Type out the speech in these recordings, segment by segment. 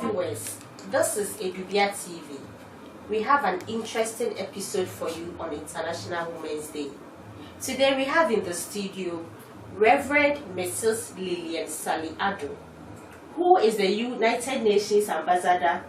viewers, this is Adubia TV. We have an interesting episode for you on International Women's Day. Today we have in the studio Reverend Mrs. Lilian Addo, who is the United Nations Ambassador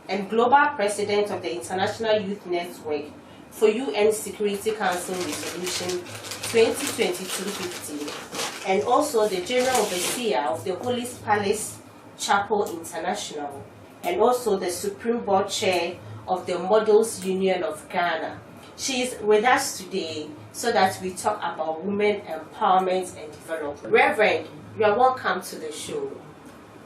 and Global President of the International Youth Network for UN Security Council Resolution 2022-15, and also the General Overseer of the Holy Palace Chapel International, and also the Supreme Board Chair of the Models Union of Ghana. She is with us today so that we talk about women empowerment and development. Reverend, you are welcome to the show.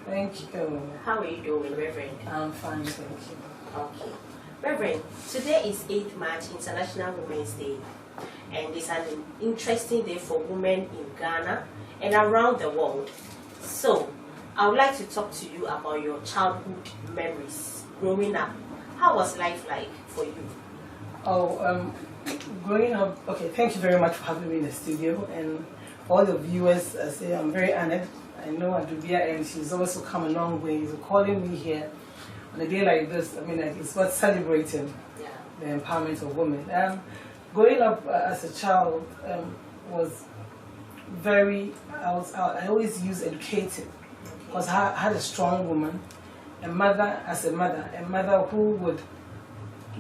Thank you. How are you doing, Reverend? I'm fine, thank you. Okay. Reverend, today is 8th March, International Women's Day, and it's an interesting day for women in Ghana and around the world. So, I would like to talk to you about your childhood memories growing up. How was life like for you? Growing up, okay, thank you very much for having me in the studio, and for all the viewers, I say I'm very honored. I know Adubia, and she's also come a long way. So calling me here on a day like this, I mean, like, it's worth celebrating the empowerment of women. Growing up as a child was very, I always use educated, because I had a strong woman, a mother who would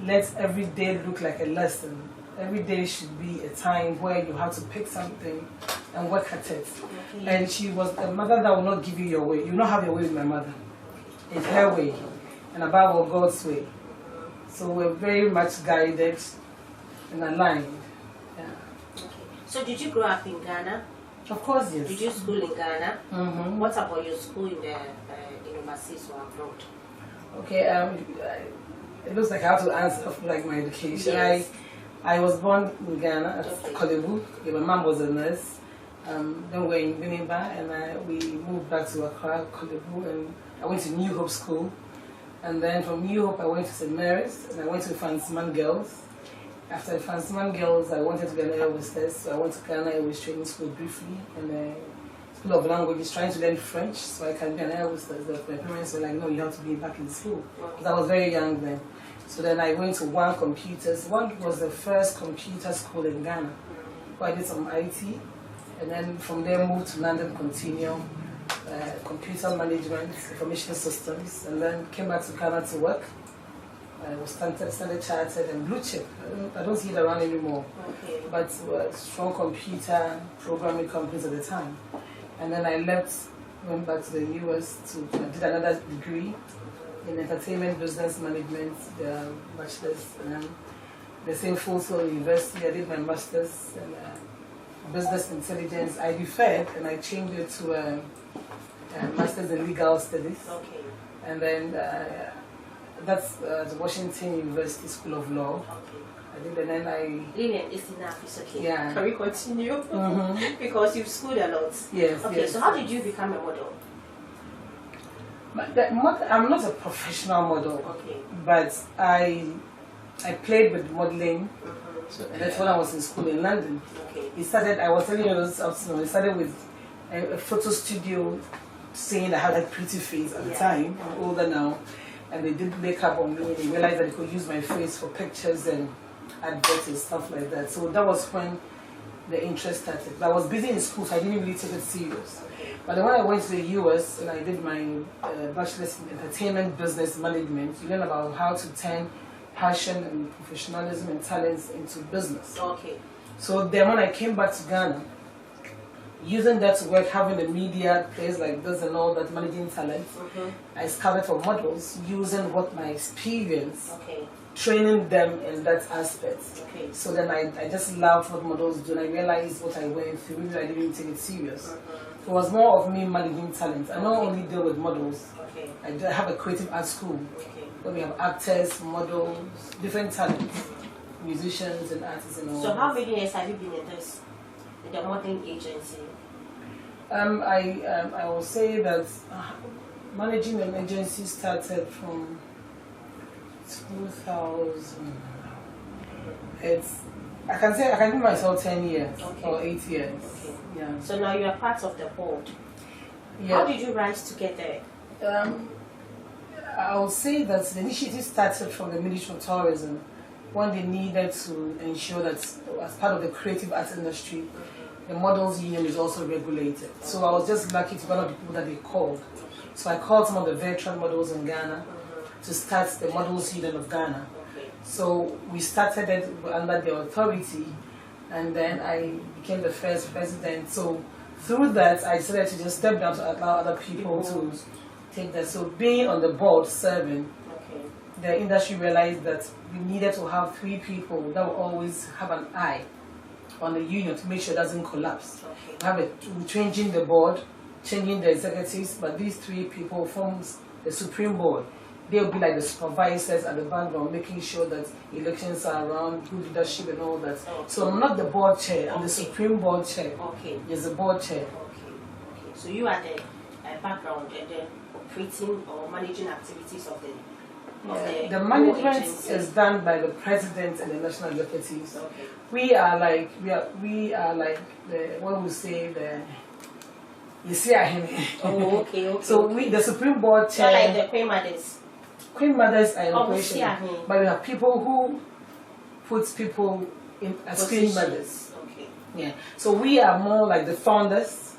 let every day look like a lesson. Every day should be a time where you have to pick something and work at it. Okay. And she was a mother that will not give you your way. You will not have your way with my mother. It's her way, and above all, God's way. So we're very much guided and aligned. Yeah. Okay. So did you grow up in Ghana? Of course, yes. Did you school in Ghana? Mm-hmm. What about your school in the overseas or abroad? Okay, it looks like I have to answer for like my education. Yes. I was born in Ghana at Kolebu. My mom was a nurse. Then we were in Winneba, and we moved back to Accra, Kolebu, and I went to New Hope School. And then from New Hope, I went to St. Mary's, and I went to Fancyman Girls. After Fancyman Girls, I wanted to be an air hostess, so I went to Ghana Airways Training School briefly, and the School of Languages, trying to learn French, so I can be an air hostess. But my parents were like, no, you have to be back in school, because I was very young then. So then I went to One Computers. One was the first computer school in Ghana, where I did some IT, and then from there moved to London Continuum, computer management, information systems, and then came back to Ghana to work. I was Standard Chartered and Blue Chip. I don't see it around anymore, but strong computer programming companies at the time. And then I left, went back to the US to did another degree in entertainment business management, the bachelor's, and then the same Full Sail University. I did my master's in business intelligence. I deferred and I changed it to a master's in legal studies. Okay. And then that's the Washington University School of Law. Okay. I did, and then Lilian, it's enough, it's okay. Yeah. Can we continue? Mm-hmm. Because you've schooled a lot. Yes. Okay, yes. So how did you become a model? I'm not a professional model, but I played with modeling. So that's when I was in school in London. It started, I was telling you this, it started with a photo studio saying I had a pretty face at the time. I'm older now, and they did makeup on me. They realized that they could use my face for pictures and adverts and stuff like that. So that was when the interest started. But I was busy in school, so I didn't really take it serious. But then when I went to the US and I did my bachelor's in entertainment business management, you learn about how to turn passion and professionalism and talents into business. Okay. So then when I came back to Ghana, using that to work, having the media place like this and all that, managing talent, I scouted for models using what my experience, training them in that aspect. So then I just loved what models do, and I realized what I went through, even though I didn't take it serious. It was more of me managing talent. I not only deal with models, I have a creative art school where we have actors, models, different talents, musicians and artists and all. So how many years have you been in this, in the modeling agency? I will say that managing an agency started from 2000. I can give myself 10 years or 8 years. Yeah. So now you are part of the board. Yeah. How did you rise to get there? I would say that the initiative started from the Ministry of Tourism when they needed to ensure that as part of the creative arts industry, the models union is also regulated. So I was just lucky to be one of the people that they called. So I called some of the veteran models in Ghana to start the Models Union of Ghana. So we started it under their authority, and then I became the first president. So through that, I decided to just step down to allow other people to take that. So being on the board serving, the industry realized that we needed to have 3 people that will always have an eye on the union to make sure it doesn't collapse. We're changing the board, changing the executives, but these 3 people forms the supreme board. They'll be like the supervisors at the background, making sure that elections are around, good leadership and all that. So I'm not the board chair, I'm the supreme board chair. Yes, the board chair. So you are the background and the operating or managing activities of the management is done by the president and the national executives. We are like the what we say the you see So we the supreme board chair. So like the Queen Mothers. Queen Mothers are in operation, but we have people who put people in as Queen Mothers. Yeah. So we are more like the founders.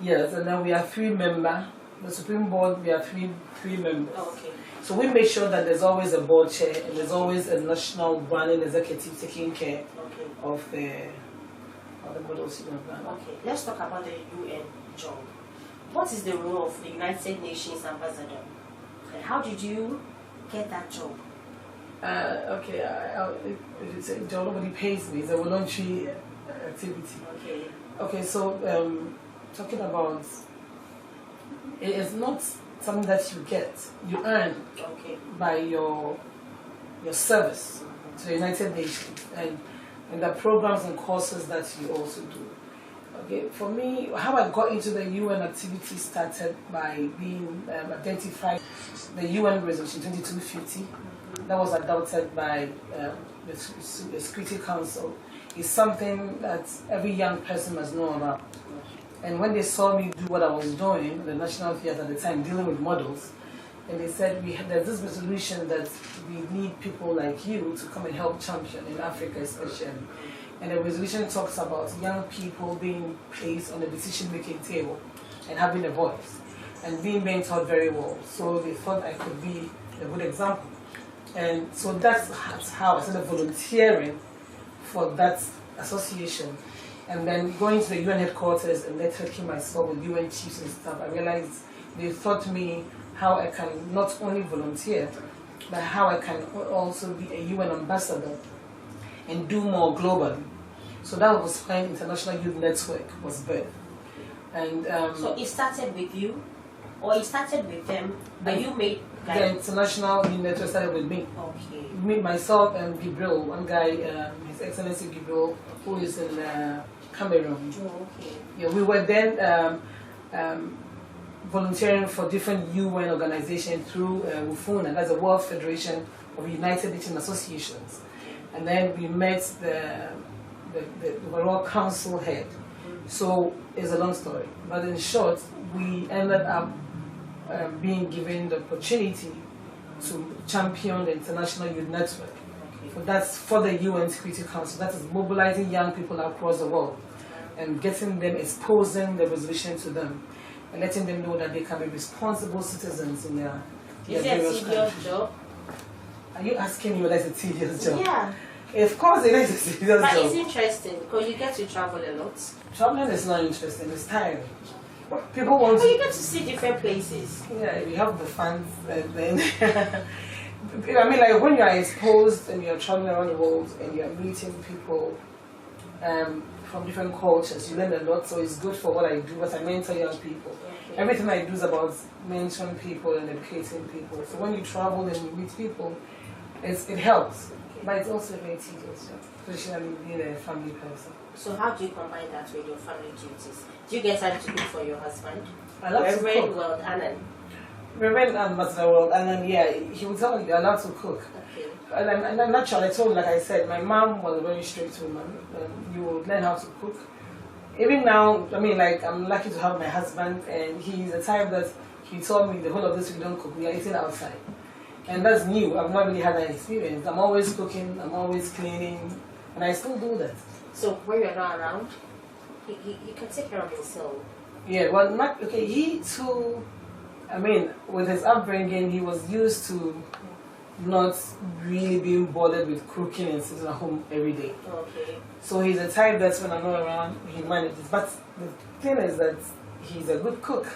Yes, and then we are 3 members. The supreme board we are three members. So we make sure that there's always a board chair and there's always a national branding executive taking care of the models. Let's talk about the UN job. What is the role of the United Nations ambassador? And how did you get that job? It's a job, nobody pays me. It's a voluntary activity. Okay, so talking about, it is not something that you get, you earn by your service to the United Nations and the programs and courses that you also do. Okay, for me, how I got into the UN activity started by being identified the UN Resolution 2250 that was adopted by the Security Council. Is something that every young person must know about. And when they saw me do what I was doing, the National Theatre at the time, dealing with models, and they said, there's this resolution that we need people like you to come and help champion in Africa especially. And the resolution talks about young people being placed on the decision-making table and having a voice and being mentored very well. So they thought I could be a good example. And so that's how I started volunteering for that association. And then going to the UN headquarters and networking myself with UN chiefs and stuff, I realized they taught me how I can not only volunteer, but how I can also be a UN ambassador and do more globally. So that was when International Youth Network was birthed. And so it started with you, or it started with them, but you made the International Youth Network started with me. Me, myself and Gabriel, one guy, His Excellency Gabriel, who is in Cameroon. Yeah, we were then volunteering for different UN organizations through WFUNA, that's the World Federation of United Nations Associations. And then we met the overall council head. So it's a long story, but in short, we ended up being given the opportunity to champion the International Youth Network. So that's for the UN Security Council. That is mobilizing young people across the world and getting them, exposing the resolution to them, and letting them know that they can be responsible citizens in their Is it a tedious job? Are you asking me whether it's a tedious job? Yeah. Of course it is a tedious job. But it's interesting because you get to travel a lot. Traveling is not interesting, it's tiring. People want you get to see different places. Yeah, you have the funds and then I mean, like when you are exposed and you're traveling around the world and you're meeting people from different cultures, you learn a lot. So it's good for what I do, because I mentor young people. Everything I do is about mentoring people and educating people. So when you travel and you meet people, it helps. But it's also very tedious, especially being a family person. So how do you combine that with your family duties? Do you get time to cook for your husband? I love to cook. World Annan. Reverend Ambassador World, and then he would tell me you're allowed to cook. And I'm naturally, I told him, like I said, my mom was a very strict woman. You would learn how to cook. even now, I mean, like, I'm lucky to have my husband, and he's the type that he told me the whole of this week don't cook, we are eating outside. And that's new. I've not really had that experience. I'm always cooking, I'm always cleaning, and I still do that. So when you're not around, he can take care of himself. Yeah, well, not, okay, he too, I mean, with his upbringing, he was used to not really being bothered with cooking and sitting at home every day. Okay. So he's the type that when I'm not around, he manages. But the thing is that he's a good cook.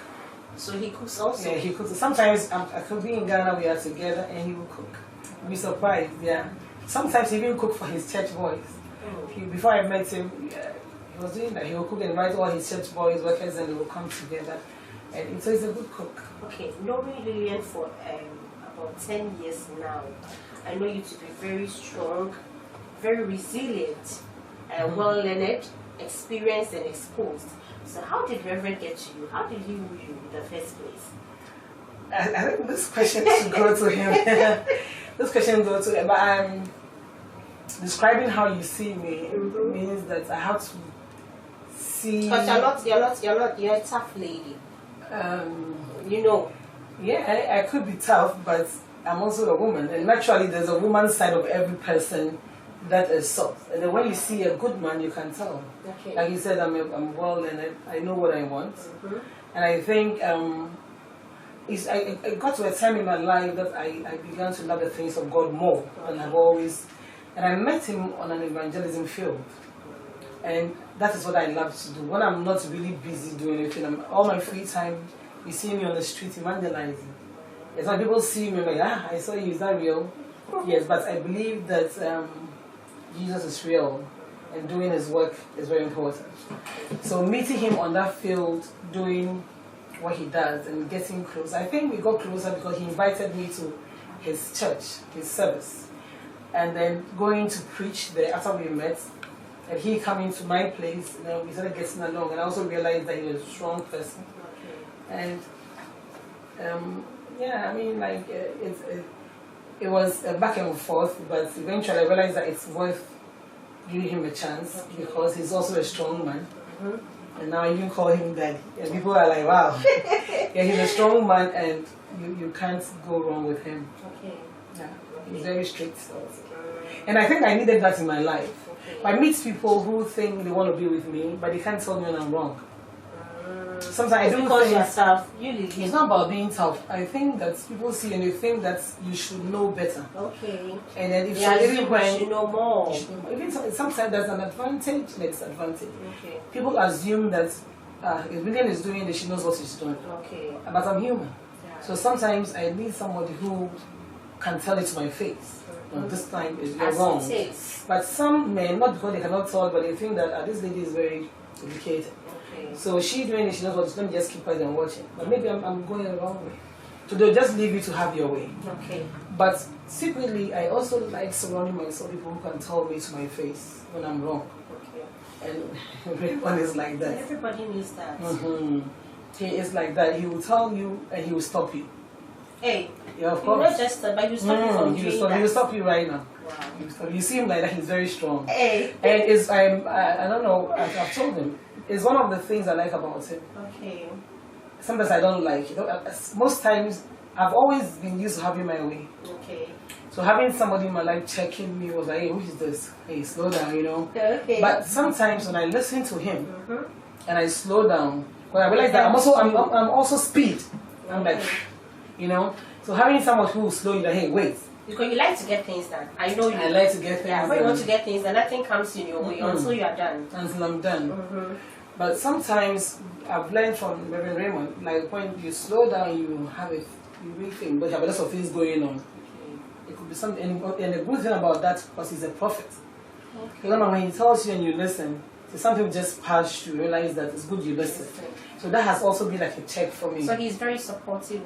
So he cooks also? Yeah, he cooks. Sometimes I could be in Ghana, we are together, and he will cook. You'll be surprised, yeah. Sometimes he even cook for his church boys. Before I met him, he was doing that. He will cook and invite all his church boys, workers, and they will come together. And so he's a good cook. Okay, knowing Lilian for about 10 years now, I know you to be very strong, very resilient, well-learned, experienced, and exposed. So how did Reverend get to you? How did he woo you in the first place? I think this question should go to him. This question goes to him. But describing how you see me means that I have to see. Because you're a tough lady. You know. Yeah, I could be tough, but I'm also a woman. And naturally, there's a woman's side of every person that is soft. And then when you see a good man, you can tell. Okay. Like you said, I'm well and I know what I want. And I think I got to a time in my life that I began to love the things of God more than I've always. And I met him on an evangelism field. And that is what I love to do. When I'm not really busy doing anything, all my free time, you see me on the street evangelizing. It's when people see me, I'm like, I saw you, is that real? Yes, but I believe that Jesus is real and doing his work is very important. So meeting him on that field, doing what he does and getting close. I think we got closer because he invited me to his church, his service. And then going to preach there after we met, and he coming to my place, we started getting along. And I also realized that he was a strong person. And yeah, I mean, like it was a back and forth, but eventually I realized that it's worth giving him a chance because he's also a strong man. And now I even call him daddy. And people are like, wow. Yeah, he's a strong man and you can't go wrong with him. Yeah, he's very strict. And I think I needed that in my life. I meet people who think they want to be with me, but they can't tell me when I'm wrong. Sometimes I do because think yourself, it's not about being tough. I think that people see and they think that you should know better. Okay. And then if you know more. Even sometimes there's an advantage, disadvantage. Okay. People assume that if Lilian is doing this, she knows what she's doing. Okay. But I'm human. Yeah. So sometimes I need somebody who can tell it to my face. This time you're wrong. But some men, not because they cannot talk, but they think that this lady is very educated. So she doing it, she knows what to do. Let me just keep quiet and watching. But maybe I'm going the wrong way. So they'll just leave you to have your way. Okay. But secretly, I also like surrounding myself with people who can tell me to my face when I'm wrong. Okay. And everyone is like that. Everybody needs that. He is like that. He will tell you and he will stop you. Hey. Yeah, of course. Not just but you stop you from doing that. He will stop you right now. Wow. You see him like that. He's very strong. Hey. And I don't know. I've told him. It's one of the things I like about him. Okay. Sometimes I don't like it. Most times, I've always been used to having my way. Okay. So having somebody in my life checking me was like, hey, who is this? Hey, slow down, you know. Okay. But sometimes when I listen to him and I slow down, when I realize that I'm also speed. I'm like, you know. So having someone who will slow you down, hey, wait. Because you like to get things done. I know you. I like to get things done. When you want to get things done, nothing comes in your way until you are done. Until I'm done. But sometimes I've learned from Reverend Raymond, like when you slow down, you have you rethink, but you have a lot of things going on. It could be something, and the good thing about that, because he's a prophet. Okay. When he tells you and you listen, so some people just pass you, realize that it's good you listen. So that has also been like a check for me. So he's very supportive.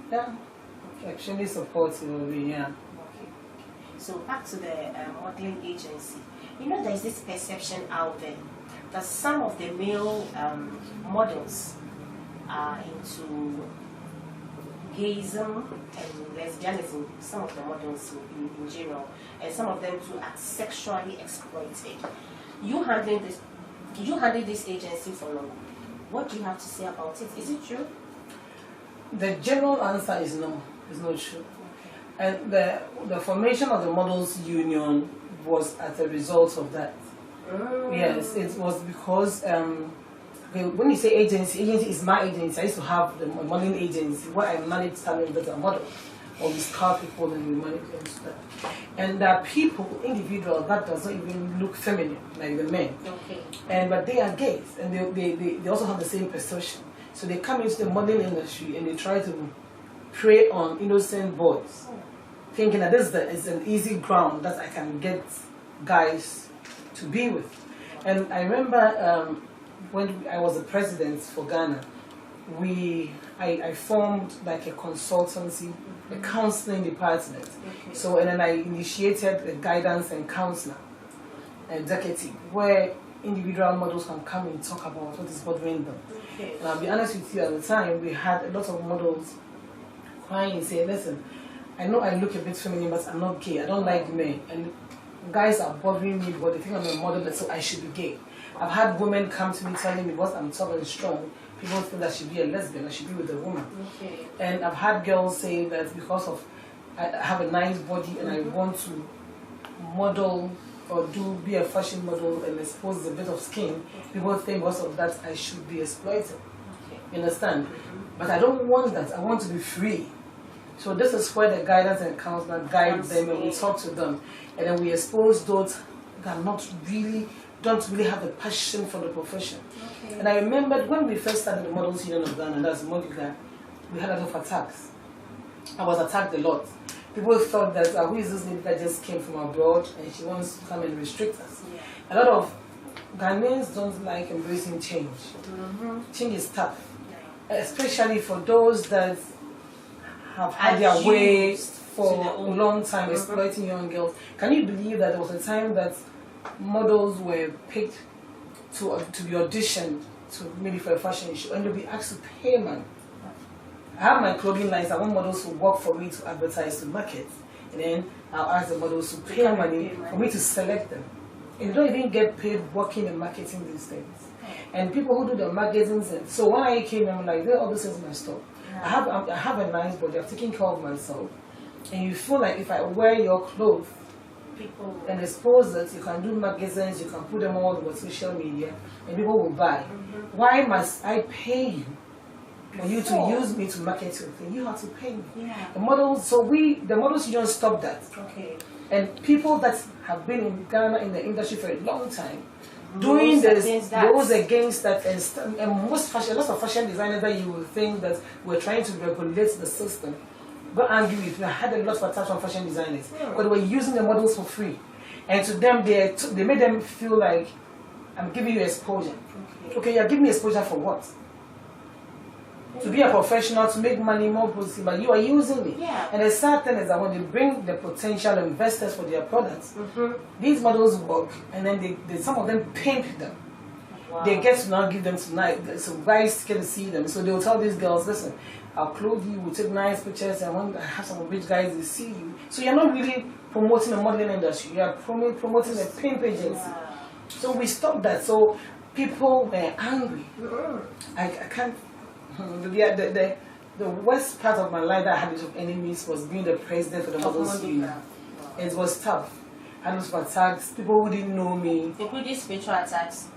Yeah, extremely supportive of me, yeah. Okay. So back to the modeling agency. You know, there's this perception out there that some of the male models are into gayism and lesbianism, some of the models in general, and some of them too are sexually exploited. You handling this You handle this agency for long. What do you have to say about it? Is it true? The general answer is no. It's not true. And the formation of the Models Union was as a result of that. Yes, it was because when you say agency is my agency. I used to have the modeling agency where I managed talent that are model, or we scout people and we manage them to that. And there are people, individuals that does not even look feminine like the men. Okay. But they are gays, and they also have the same perception. So they come into the modeling industry and they try to prey on innocent boys, thinking that this is an easy ground that I can get guys to be with. And I remember when I was the president for Ghana, I formed like a consultancy, a counseling department. Okay. So, and then I initiated a guidance and counselor executive where individual models can come and talk about what is bothering them. Okay. And I'll be honest with you, at the time we had a lot of models crying and saying, listen, I know I look a bit feminine, but I'm not gay. I don't like men. And guys are bothering me because they think I'm a model, so I should be gay. I've had women come to me telling me because I'm tall and strong, people think I should be a lesbian, I should be with a woman. Okay. And I've had girls say that because of I have a nice body and I want to model or be a fashion model and expose a bit of skin, people think because of that I should be exploited. Okay. You understand? But I don't want that. I want to be free. So this is where the guidance and counselor guide them and we talk to them. And then we expose those that are don't really have the passion for the profession. Okay. And I remembered when we first started the Models Union of Ghana, that's Modiga, we had a lot of attacks. I was attacked a lot. People thought that who is this lady that just came from abroad and she wants to come and restrict us. Yeah. A lot of Ghanaians don't like embracing change. Change is tough, especially for those that have had their way for a long time, exploiting young girls. Can you believe that there was a time that models were picked to be auditioned maybe for a fashion show and they'll be asked to pay money? I have my clothing lines. I want models to work for me to advertise to market, and then I'll ask the models to pay money for me to select them. And they don't even get paid working and marketing these things. And people who do the magazines, and so when I came, I'm like, all this is my stuff. I have a nice body. I'm taking care of myself, and you feel like if I wear your clothes and expose it, you can do magazines, you can put them all over social media, and people will buy. Why must I pay you for you to use me to market your thing? You have to pay me. Yeah. The models, the models don't stop that. Okay. And people that have been in Ghana in the industry for a long time, doing this, goes against that, and lots of fashion designers that you will think that we're trying to regulate the system. Got angry with me. I had a lot of attacks on fashion designers because they were using the models for free, and to them they made them feel like I'm giving you exposure. Okay, you're giving me exposure for what? To be a professional, to make money more possible, but you are using me. Yeah. And the sad thing is that when they bring the potential investors for their products, these models work, and then some of them pimp them. Wow. They get to now give them tonight, so guys can see them. So they'll tell these girls, listen, I'll clothe you, we'll take nice pictures, and when I have some rich guys, they see you. So you're not really promoting the modeling industry, you're promoting the pimp agency. Yeah. So we stopped that. So people were angry. I can't. The worst part of my life that I had of enemies was being the president for the Models Union. It was tough. I had lots of attacks, people who didn't know me. Including spiritual attacks?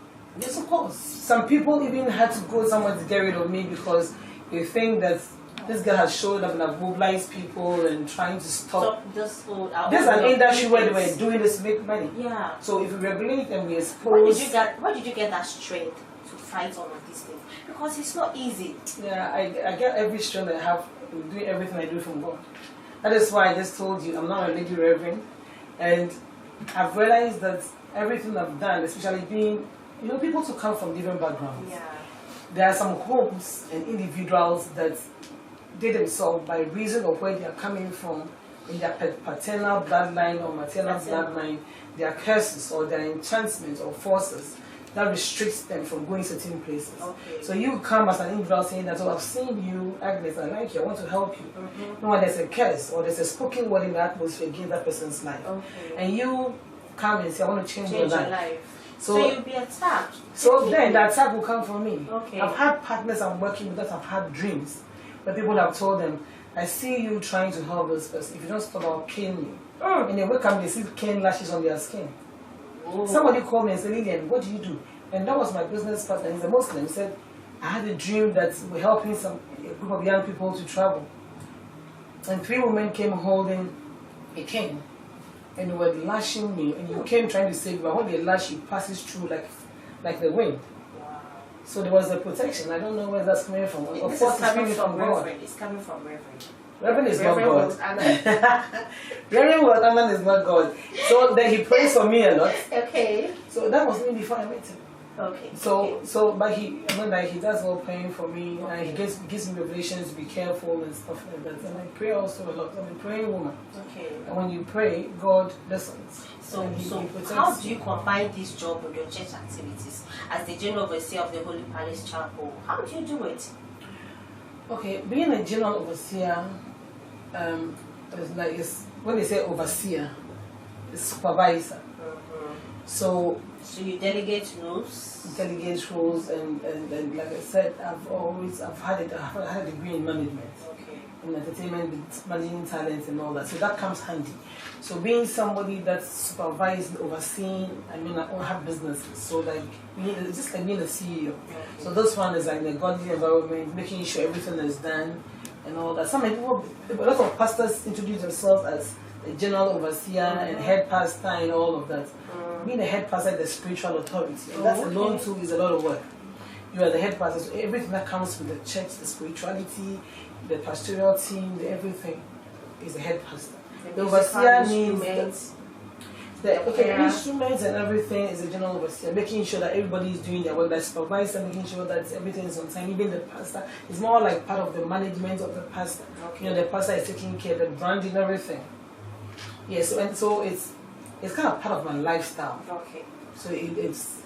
Yes, of course. Some people even had to go somewhere to get rid of me because they think that this girl has showed up and have mobilized people and trying to stop this. There's an industry where they were doing this to make money. Yeah. So if we regulate and we expose... Where did you get that strength to fight all of these things? Because it's not easy. Yeah, I get every strength I have in doing everything I do from God. That is why I just told you I'm not a lady reverend, and I've realized that everything I've done, especially being, people to come from different backgrounds. Yeah. There are some homes and individuals that they themselves, by reason of where they are coming from, in their paternal bloodline or maternal bloodline, their curses or their enchantments or forces that restricts them from going certain places. Okay. So you come as an individual saying that, I've seen you, Agnes, I like you, I want to help you. No, there's a curse or there's a spoken word in the atmosphere against that person's life. Okay. And you come and say, I want to change your life. So you'll be attacked. So then the attack will come from me. Okay. I've had partners I'm working with that have had dreams, but people have told them, I see you trying to help this person. If you don't stop, I'll kill you. And they wake up, they see cane lashes on their skin. Somebody called me and said, Lilian, what do you do? And that was my business partner. He's a Muslim. He said, I had a dream that we're helping a group of young people to travel. And 3 women came holding a cane. And they were lashing me. And you came trying to save me. But when they lash, it passes through like the wind. Wow. So there was a protection. I don't know where that's coming from. Of This course, is coming it's from God. Reverend. It's coming from Reverend. Reverend is not Reverend God. Reverend is not God. So then he prays for me a lot. Okay. So that was me before I met him. Okay. But he does all praying for me, and he gives me revelations to be careful and stuff like that. And I pray also a lot. I'm a praying woman. Okay. And when you pray, God listens. So he how do you combine this job with your church activities as the general overseer of the Holy Palace Chapel? How do you do it? Okay, being a general overseer, when they say overseer, it's supervisor. So you delegate roles? Delegate roles, and like I said, I've had a degree in management. Okay. In entertainment, managing talent and all that. So that comes handy. So being somebody that's supervised, overseen, I don't have businesses. So it's just like being a CEO. Okay. So this one is like in a godly environment, making sure everything is done and all that. A lot of pastors introduce themselves as the general overseer and head pastor and all of that. Being a head pastor is the spiritual authority. And that alone too is a lot of work. You are the head pastor, so everything that comes with the church, the spirituality, the pastoral team, everything is a head pastor. The overseer means the instruments and everything is a general overseer, making sure that everybody is doing their work, that supervisor, making sure that everything is on time. Even the pastor is more like part of the management of the pastor. Okay. The pastor is taking care of the branding, everything. Yes, so it's kind of part of my lifestyle. Okay. So it's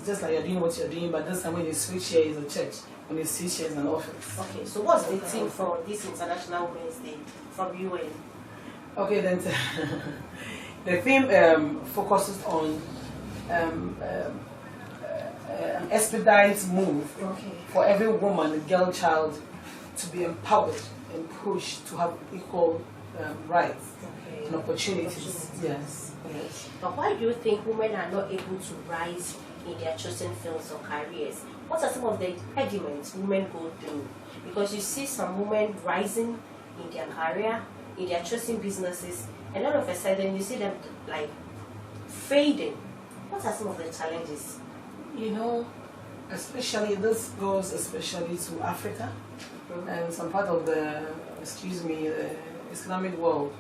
just like you're doing what you're doing, but this time when you switch here is a church, when you switch here is an office. Okay, so what's the theme for this International Women's Day from UN? Okay, then the theme focuses on an expedite move for every woman, girl, child to be empowered and pushed to have equal rights and opportunities. Yes. But why do you think women are not able to rise in their chosen fields or careers? What are some of the impediments women go through? Because you see some women rising in their career, in their chosen businesses, and all of a sudden you see them like fading. What are some of the challenges? Especially this goes especially to Africa and some part of the Islamic world.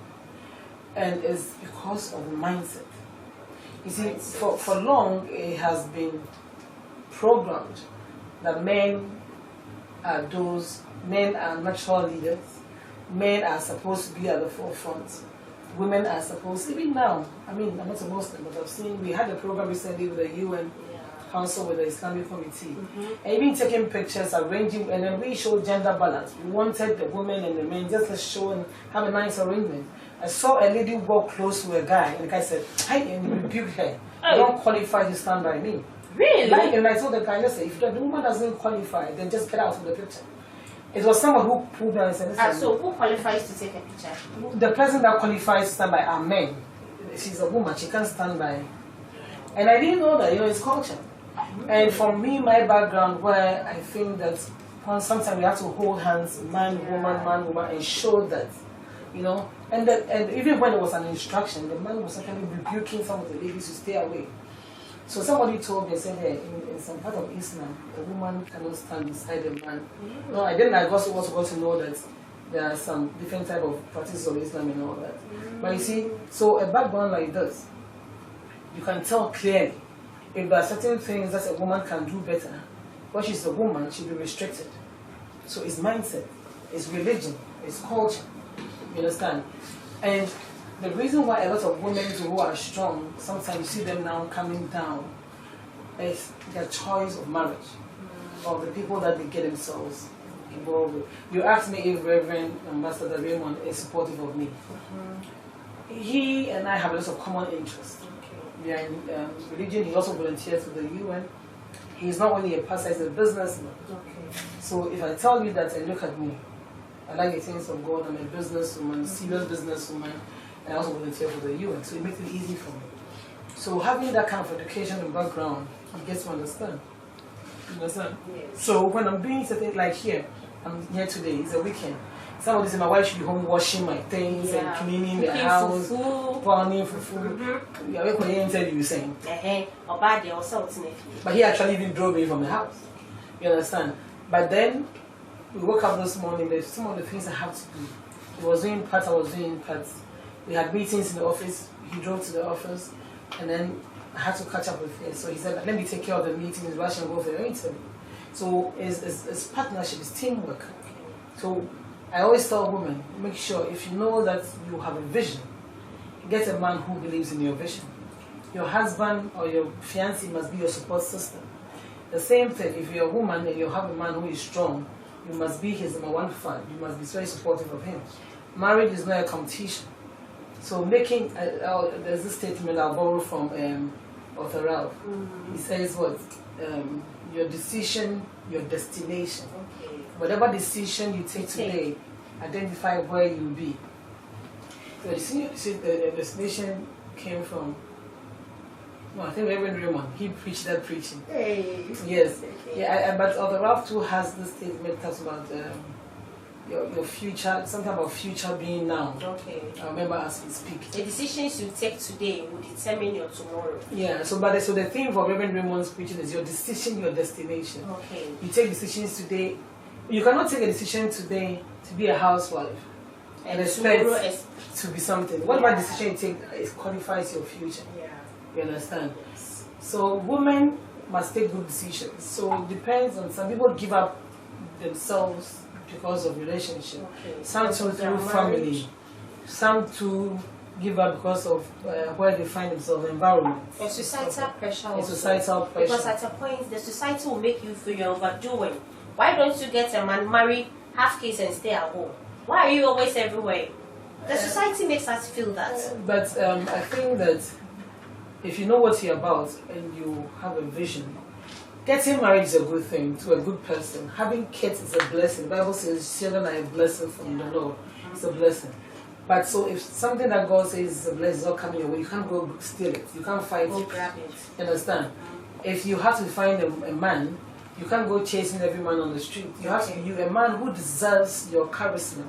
And it's because of mindset. You see, for long it has been programmed that men are natural leaders, men are supposed to be at the forefront, women are supposed to, even now, I'm not a Muslim, but we had a program recently with the UN Council with the Islamic Committee, and even taking pictures, arranging, and then we showed gender balance. We wanted the women and the men just to show and have a nice arrangement. I saw a lady walk close to a guy, and the guy said, "Hi," and he rebuked her. You don't qualify to stand by me. Really? And I told the guy, listen, if the woman doesn't qualify, then just get out of the picture. It was someone who pulled down and said, listen. So who qualifies to take a picture? The person that qualifies to stand by are men. She's a woman, she can't stand by. And I didn't know that, it's culture. And for me, my background, where I think that sometimes we have to hold hands, man, woman, and show that, and even when it was an instruction, the man was actually rebuking some of the ladies to stay away. So somebody told me, said, hey, in some part of Islam, a woman cannot stand beside a man. No, I didn't. I also got to know that there are some different type of practices of Islam and all that. But you see, so a background like this, you can tell clearly if there are certain things that a woman can do better, when she's a woman, she'll be restricted. So it's mindset, it's religion, it's culture. You understand? And the reason why a lot of women who are strong, sometimes you see them now coming down, is their choice of marriage, or the people that they get themselves involved with. You asked me if Reverend Ambassador Raymond is supportive of me. He and I have a lot of common interests. we are in religion. He also volunteers with the UN. He's not only a pastor, he's a businessman. Okay. So if I tell you that and look at me, I like the things of God, I'm a businesswoman, serious businesswoman, and I also volunteer for the UN, so it makes it easy for me. So having that kind of education and background, you get to understand. You understand? Yes. So when I'm doing something like here, I'm here today, it's a weekend. Somebody said my wife should be home washing my things and cleaning the house, planning for food. Yeah, what can tell you saying? But he actually even drove me from the house. You understand? But then we woke up this morning, there's some of the things I have to do. He was doing parts, I was doing parts. We had meetings in the office, he drove to the office, and then I had to catch up with him. So he said, let me take care of the meetings, rush and go for the interview. So it's partnership, it's teamwork. So I always tell women, make sure if you know that you have a vision, get a man who believes in your vision. Your husband or your fiancé must be your support system. The same thing, if you're a woman and you have a man who is strong, you must be his number one fan. You must be very supportive of him. Marriage is not a competition. So making, there's this statement I'll borrow from Author Ralph. He says what? Your decision, your destination. Okay. Whatever decision you take today, identify where you'll be. So the destination came from, no, I think Reverend Raymond, he preached that preaching. Hey. Yes. Okay. Yeah, but Author Ralph too has this statement talks about your future, something about future being now. Okay. I remember as we speak. The decisions you take today will determine your tomorrow. Yeah, so the theme for Reverend Raymond's preaching is your decision, your destination. Okay. You take decisions today. You cannot take a decision today to be a housewife and expect to be something. Whatever decision you take, it qualifies your future. Yeah. You understand? So women must take good decisions. So it depends on, some people give up themselves because of relationship. Okay. Some through family. Some to give up because of where they find themselves, environment. And societal pressure also. Societal pressure. Because at a point, the society will make you feel you're overdoing. Why don't you get a man, marry, have kids and stay at home? Why are you always everywhere? The society makes us feel that. But I think that if you know what you're about and you have a vision, getting married is a good thing to a good person. Having kids is a blessing. The Bible says children are a blessing from the Lord. It's a blessing. But so if something that God says is a blessing is not coming your way, you can't go steal it. You can't fight it. Grab it. You understand? If you have to find a man, you can't go chasing every man on the street. You have to be a man who deserves your charisma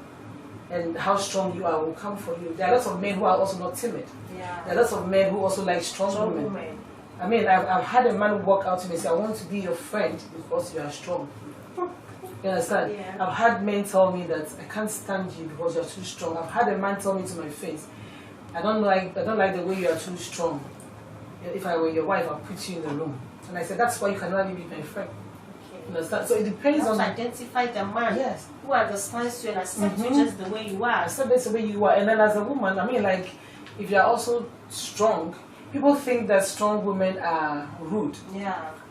and how strong you are will come for you. There are lots of men who are also not timid. Yeah. There are lots of men who also like strong women. I mean, I've had a man walk out to me and say, I want to be your friend because you are strong. You understand? Yeah. I've had men tell me that I can't stand you because you're too strong. I've had a man tell me to my face, I don't like the way you are too strong. If I were your wife, I'll put you in the room. And I said, that's why you cannot be my friend. Okay. You understand? So it depends on... identify the man who understands you and accepts you just the way you are. Accept that's the way you are. And then as a woman, I mean, like, if you're also strong, people think that strong women are rude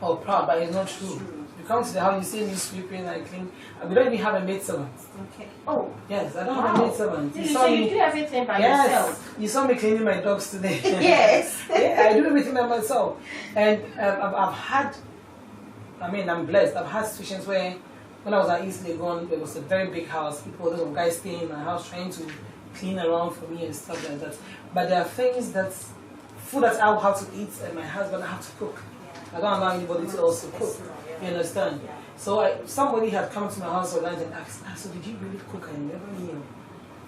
or proud, but it's not true. You come to the house, you see me sweeping and clean. We don't even have a maid servant. Okay. Oh, yes, I don't have a maid servant. So you do everything by yourself? You saw me cleaning my dogs today. Yes. Yeah, I do everything by myself. And I've had, I mean, I'm blessed. I've had situations where, when I was at East Legon, there was a very big house. There were guys staying in my house trying to clean around for me and stuff like that. But there are things that, food that I'll have to eat and my husband I have to cook. I don't allow anybody to also cook. You understand? So somebody had come to my house for lunch and asked, so did you really cook? I never knew.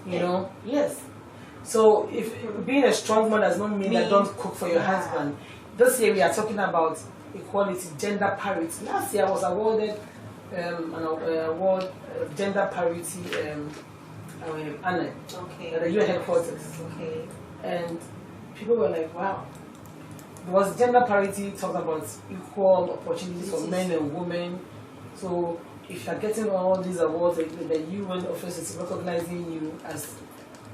You know? Yes. So if being a strong man does not mean that don't cook for your husband. This year we are talking about equality, gender parity. Last year I was awarded an award, gender parity honor at the UN headquarters. Okay. And people were like, wow. Because gender parity talks about equal opportunities for men and women. So if you're getting all these awards, the UN office is recognizing you as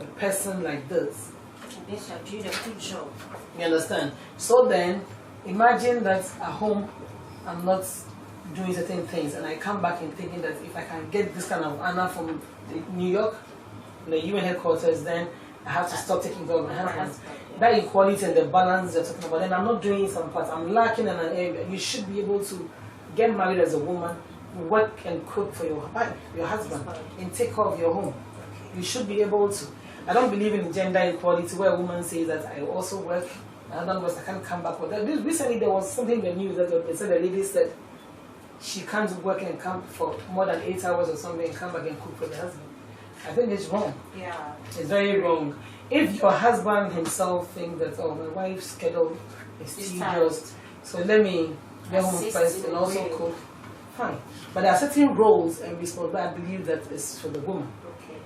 a person like this. Yes, you're doing a good job. You understand? So then, imagine that at home, I'm not doing certain things, and I come back and thinking that if I can get this kind of honor from New York, the UN headquarters, then I have to stop taking care of my husband. That equality and the balance you're talking about, and I'm not doing some parts, I'm lacking in an area. You should be able to get married as a woman, work and cook for your wife, your husband, and take care of your home. You should be able to. I don't believe in gender equality where a woman says that I also work, and I can't come back with that. Recently there was something in the news that they said the lady said she can't work and come for more than 8 hours or something and come back and cook for the husband. I think it's wrong. Yeah. It's very wrong. If your husband himself thinks that, oh, my wife's schedule is tedious, so let me get home first and also cook, fine. But there are certain roles and responsibilities I believe that is for the woman. Okay.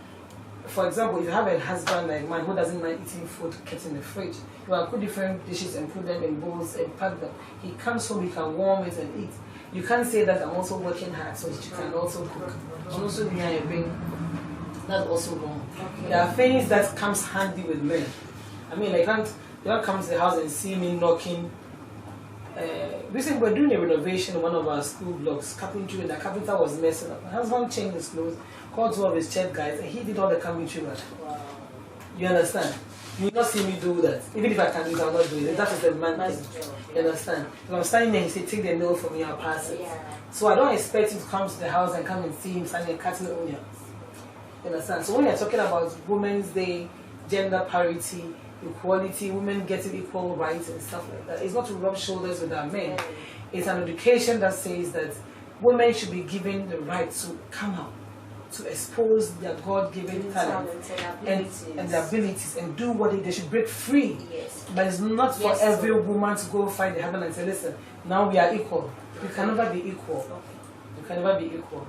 For example, if you have a husband like man who doesn't mind eating food kept in the fridge, you can put different dishes and put them in bowls and pack them. He comes home, he can warm it and eat. You can't say that I'm also working hard so that you can also cook. I'm also doing a thing. That's also wrong. Okay. There are things that comes handy with men. I mean, you don't come to the house and see me knocking. Recently, we're doing a renovation in one of our school blocks, carpentry, and the carpenter was messing up. My husband changed his clothes, called two of his church guys, and he did all the carpentry work. Wow. You understand? You will not see me do that. Even if I can do it, I'll not do it. That is the man thing. You understand? If I'm standing there, he said, take the nail from me, I'll pass it. Yeah. So I don't expect you to come to the house and come and see him standing cutting onions. You understand? So when you're talking about Women's Day, gender parity, equality, women getting equal rights and stuff like that, it's not to rub shoulders with our men. It's an education that says that women should be given the right to come out, to expose their God-given talent and their abilities and do what they should break free. Yes. But it's not for every woman to go fight the husband and say, listen, now we are equal. You can never be equal. You can never be equal.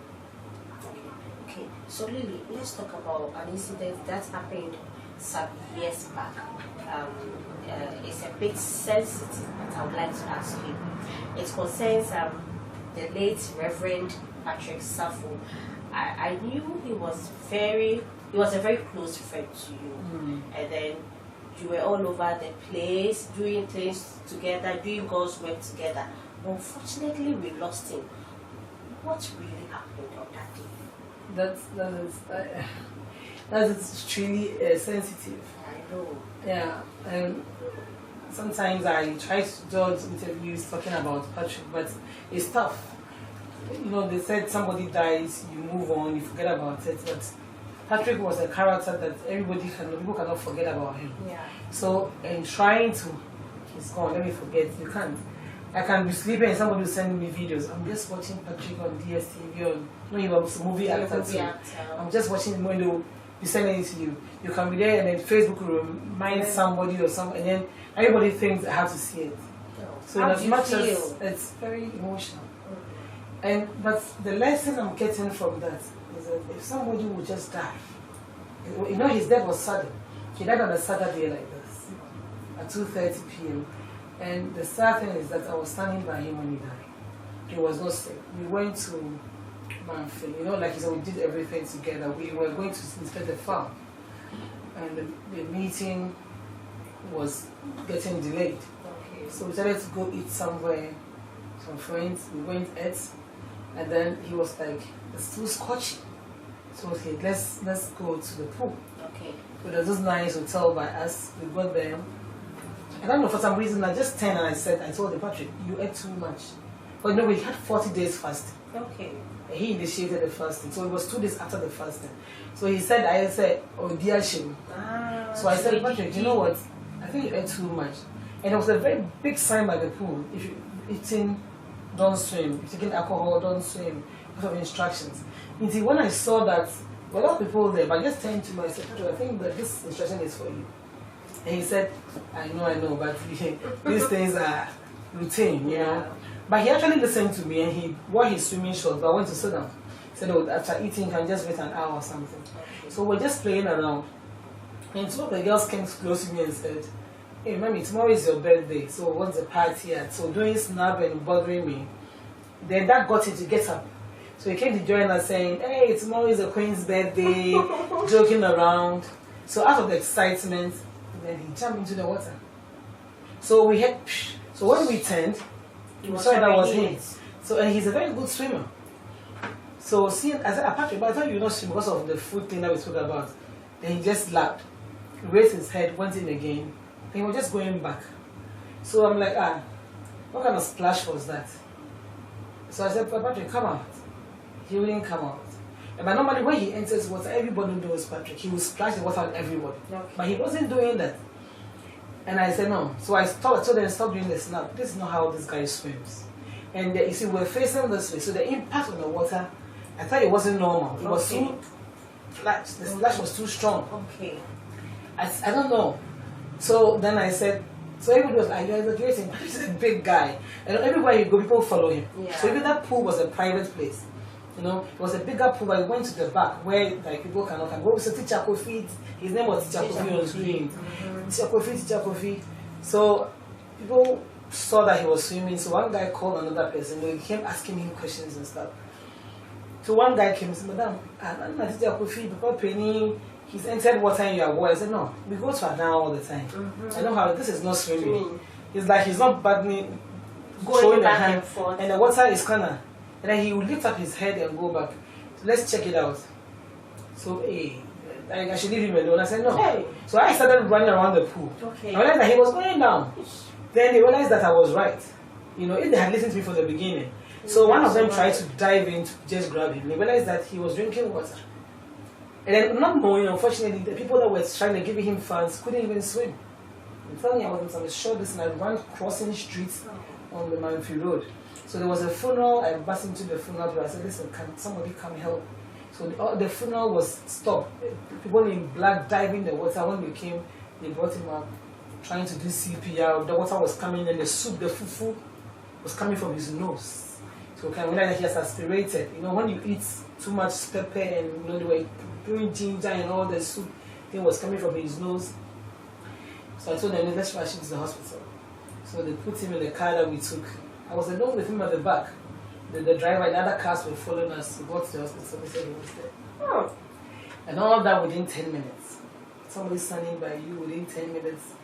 Okay, so Lily, let's talk about an incident that happened some years back. It's a bit sensitive, but I would like to ask you. It concerns the late Reverend Patrick Safo. I knew he was a very close friend to you, and then you were all over the place, doing things together, doing God's work together. Unfortunately, we lost him. What really happened on that day? That is extremely sensitive. I know. Yeah, and sometimes I try to judge interviews talking about Patrick, but it's tough. You know, they said somebody dies, you move on, you forget about it. But Patrick was a character that people cannot forget about him. Yeah. So, in trying to, he's gone, let me forget, you can't. I can be sleeping and somebody will send me videos. I'm just watching Patrick on DSTV, on, he was a movie actor too. I'm just watching him when they'll be sending it to you. You can be there and then Facebook will remind somebody or something, and then everybody thinks I have to see it. So, as much as it's very emotional. But the lesson I'm getting from that is that if somebody would just die, you know, his death was sudden. He died on a Saturday like this, at 2:30 p.m. And the sad thing is that I was standing by him when he died. He was not sick. We went to Manfield, you know, like he said, we did everything together. We were going to inspect the farm, and the meeting was getting delayed. Okay. So we decided to go eat somewhere, some friends. We went ate. And then he was like, it's too scorching. So okay, let's go to the pool. Okay. So there's this nice hotel by us. We got there. I don't know, for some reason I just turned and I told him, Patrick, you ate too much. But you know, we had 40 days fasting. Okay. He initiated the fasting. So it was 2 days after the fasting. So I said, oh dear shame. So I said, Patrick, you know what? I think you ate too much. And there was a very big sign by the pool. If you're eating, don't swim. If you're taking alcohol, don't swim. Because of instructions. Until when I saw that, there were a lot of people there, but I just turned to him and said, I think that this instruction is for you. And he said, I know, but these things are routine, you know. But he actually listened to me and he wore his swimming shorts, but I went to sit down. He said, oh, after eating, you can just wait an hour or something. So we're just playing around. And two of the girls came close to me and said, hey, mommy, tomorrow is your birthday, so what's the party at? So doing snap and bothering me. Then that got him to get up. So he came to join us saying, hey, tomorrow is the Queen's birthday, joking around. So out of the excitement, then he jumped into the water. So we had, so when we turned, we saw that was him. So, and he's a very good swimmer. So seeing, I said, Patrick, but I thought you would not swim because of the food thing that we spoke about. And he just laughed. He raised his head, went in again, and he was just going back. So I'm like, what kind of splash was that? So I said, Patrick, come out. He wouldn't come out. But normally when he enters water, everybody knows Patrick. He will splash the water on everybody. Okay. But he wasn't doing that. And I said, no. So I told them, stop doing this now. This is not how this guy swims. And you see, we're facing this way. So the impact on the water, I thought it wasn't normal. It was too flat. The splash was too strong. Okay. I don't know. So then I said, so everybody was like, you're exaggerating. Patrick's a big guy. And everywhere you go, people follow him. Yeah. So even that pool was a private place. You know, it was a bigger pool, but we went to the back where like people cannot come. Go to Teacher Kofi. His name was Teacher Kofi on screen. Teacher Kofi. So people saw that he was swimming. So one guy called another person. He came asking him questions and stuff. So one guy came and said, Madam, I'm not Teacher Kofi because Penny, he's entered water in your water. I said, no, we go to Addo all the time. I know how this is not swimming. He's like, he's not badly showing the hand, and the water is kind of. And then he would lift up his head and go back. So let's check it out. So, I should leave him alone. I said, no. Hey. So I started running around the pool. Okay. I realized that he was going down. Then they realized that I was right. You know, if they had listened to me from the beginning. So one of them tried to dive in to just grab him. They realized that he was drinking water. And then, not knowing, unfortunately, the people that were trying to give him funds couldn't even swim. I'm telling you, I was sure this, and I ran crossing streets on the Manfi Road. So there was a funeral. I burst into the funeral. I said, listen, can somebody come help? So the funeral was stopped. People in black diving the water. When they came, they brought him up, trying to do CPR. The water was coming, and the soup, the fufu, was coming from his nose. So can realize that he has aspirated. You know, when you eat too much pepper and you know they were doing ginger and all the soup, thing was coming from his nose. So I told them, let's rush him to the hospital. So they put him in the car that we took. I was alone with him at the back. The driver and other cars were following us. We got to the hospital. They said he was there. Oh. And all of that within 10 minutes. Somebody standing by you within 10 minutes.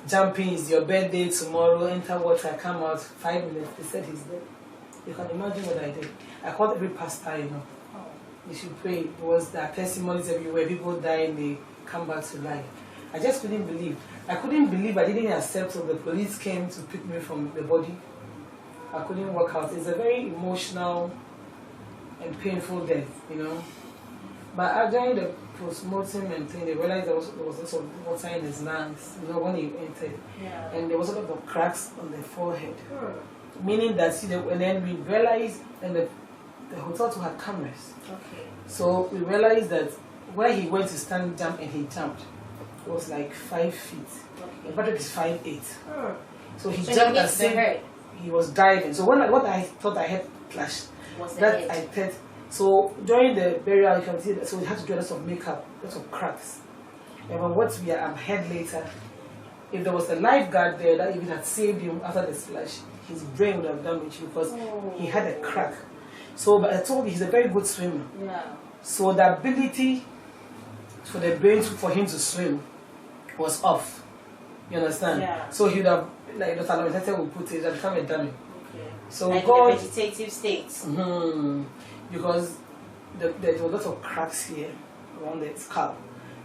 Jumping, is your birthday tomorrow, enter water, come out, 5 minutes. They said he's dead. You can imagine what I did. I called every pastor, you know. Oh. You should pray. There are testimonies everywhere. People die and they come back to life. I just couldn't believe. I couldn't believe I didn't accept so the police came to pick me from the body. I couldn't work out. It's a very emotional and painful death, you know. But during the post-mortem and thing, they realized there was lots of water in his lungs, you know, when he entered. Yeah. And there was a lot of cracks on the forehead. Meaning that, and then we realized, and the hotel too had cameras. Okay. So we realized that where he went to stand jump and he jumped, it was like 5 feet. Okay. And Patrick is 5'8". So he jumped and said he was diving. So what I thought I had flashed, that I thought. So during the burial, you can see that. So we had to do lots of makeup, lots of cracks. And what we are heard later, if there was a lifeguard there that even had saved him after the splash, his brain would have damaged because he had a crack. So, but I told you he's a very good swimmer. Yeah. So the ability for the brain for him to swim was off. You understand? Yeah. So he would have, like Dr. Lamentator would put it, become a dummy. Okay. So like God, in a vegetative state. Because there were lots of cracks here around the scalp.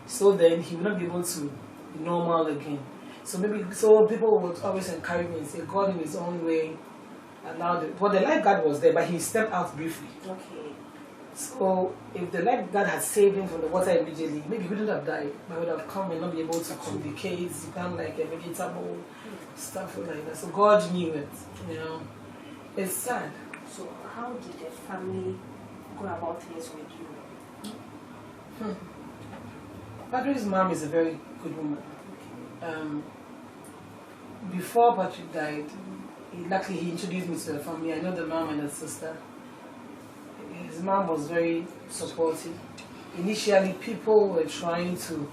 So then he would not be able to be normal again. So people would always encourage me and say, God in his own way allowed it. Well, the lifeguard was there, but he stepped out briefly. Okay. So if the lifeguard had saved him from the water immediately, maybe he wouldn't have died, but would have come and not be able to communicate, become like a vegetable, stuff like that. So God knew it, you know. It's sad. So how did the family go about things with you? Patrick's mom is a very good woman. Before Patrick died, luckily he introduced me to the family. I know the mom and the sister. His mom was very supportive. Initially, people were trying to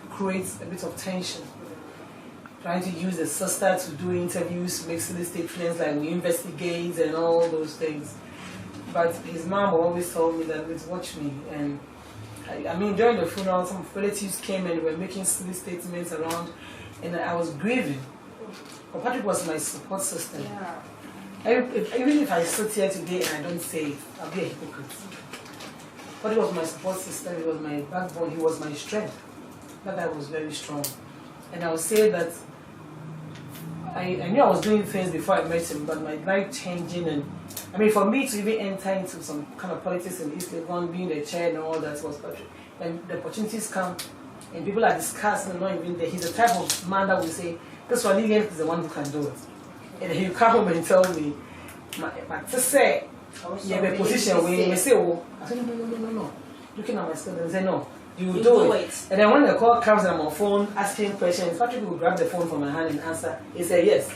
create a bit of tension, trying to use the sister to do interviews, make silly statements like we investigate and all those things. But his mom always told me that, let's watch me. And I mean, during the funeral, some relatives came and were making silly statements around, and I was grieving. But Patrick was my support system. Yeah. Even if I sit here today and I don't say it, I'll be a hypocrite. Patrick was my support system, he was my backbone, he was my strength. That guy was very strong. And I would say that I knew I was doing things before I met him, but my life changing, and I mean, for me to even enter into some kind of politics in East Legon, being the chair and all that was Patrick. And the opportunities come, and people are discussing and not even there. He's the type of man that will say, "This one, Lilian is the one who can do it." And he'll come home and tell me, to say, "You have a position where you say, oh," I said, "No. Looking at my skill and say, "No, you will do it." And then when the call comes and I'm on phone asking questions, Patrick will grab the phone from my hand and answer. He said yes.